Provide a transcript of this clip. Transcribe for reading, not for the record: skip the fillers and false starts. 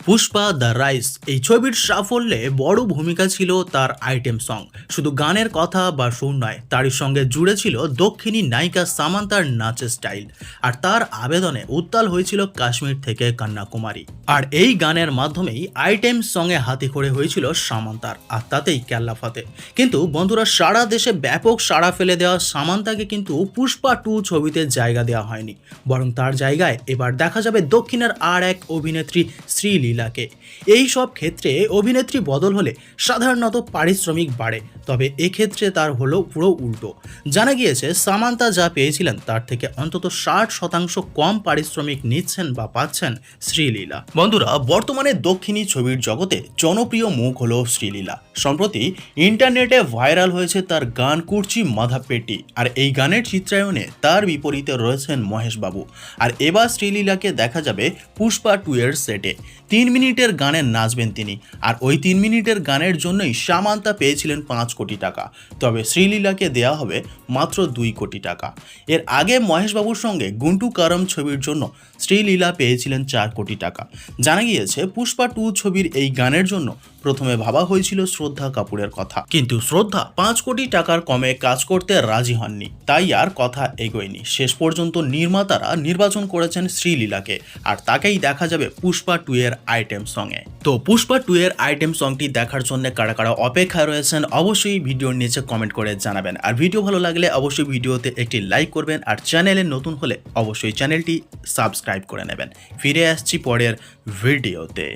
Pushpa the rice এই ছবির সাফল্যে বড় ভূমিকা ছিল তার আইটেম সং। শুধু গানের কথা বা সুর নয়, তারই সঙ্গে জুড়ে ছিল দক্ষিণী নায়িকা সামান্তার নাচের স্টাইল। আর তার আবেদনে উত্তাল হয়েছিল কাশ্মীর থেকে কন্যাকুমারী। আর এই গানের মাধ্যমেই আইটেম সঙ্গে হাতে খড়ে হয়েছিল সামান্তার, আর তাতেই কেল্লা ফাতে। কিন্তু বন্ধুরা, সারা দেশে ব্যাপক সাড়া ফেলে দেওয়া সামান্তাকে কিন্তু পুষ্পা 2 ছবিতে জায়গা দেওয়া হয়নি, বরং তার জায়গায় এবার দেখা যাবে দক্ষিণের আর এক অভিনেত্রী শ্রীলীলাকে। এই সব ক্ষেত্রে অভিনেত্রী বদল হলে সাধারণত পারিশ্রমিক বাড়ে, তবে এক্ষেত্রে তার হলো পুরো উল্টো। জানা গিয়েছে সামান্তা যা পেয়েছিলেন তার থেকে অন্তত 60% কম পারিশ্রমিক নিচ্ছেন বা পাচ্ছেন শ্রীলীলা। বন্ধুরা, বর্তমানে দক্ষিণী ছবির জগতে জনপ্রিয় মুখ হলো শ্রীলীলা। সম্প্রতি ইন্টারনেটে ভাইরাল হয়েছে তার গান কুর্চি মাধা পেটি, আর এই গানের চিত্রায়নে তার বিপরীতে রয়েছেন মহেশ বাবু। আর এবার শ্রীলীলাকে দেখা যাবে পুষ্পা 2 এর সেটে 3 মিনিটের গানে নাচবেন তিনি। আর ওই 3 মিনিটের গানের জন্যই সামান্তা পেয়েছিলেন 5 কোটি টাকা, তবে শ্রীলীলাকে দেয়া হবে মাত্র 2 কোটি টাকা। এর আগে মহেশবাবুর সঙ্গে গুন্টু কারম ছবির জন্য শ্রীলীলা পেয়েছিলেন 4 কোটি টাকা। জানা গিয়েছে পুষ্পা 2 ছবির এই গানের জন্য প্রথমে ভাবা হয়েছিল শ্রদ্ধা কাপুরের কথা, কিন্তু শ্রদ্ধা 5 কোটি টাকার কমে কাজ করতে রাজি হননি, তাই আর কথা এগোয়নি। শেষ পর্যন্ত নির্মাতারা নির্বাচন করেছেন শ্রীলীলাকে, আর তাকেই দেখা যাবে পুষ্পা 2 এর আইটেম সঙ্গে। তো পুষ্পা 2 এর আইটেম সংটি দেখার জন্য কারা কারা অপেক্ষায় রয়েছেন অবশ্যই ভিডিওর নিচে কমেন্ট করে জানাবেন। আর ভিডিও ভালো লাগলে অবশ্যই ভিডিওতে একটি লাইক করবেন, আর চ্যানেলে নতুন হলে অবশ্যই চ্যানেলটি সাবস্ক্রাইব করে নেবেন। ফিরে আসছি পরের ভিডিওতে।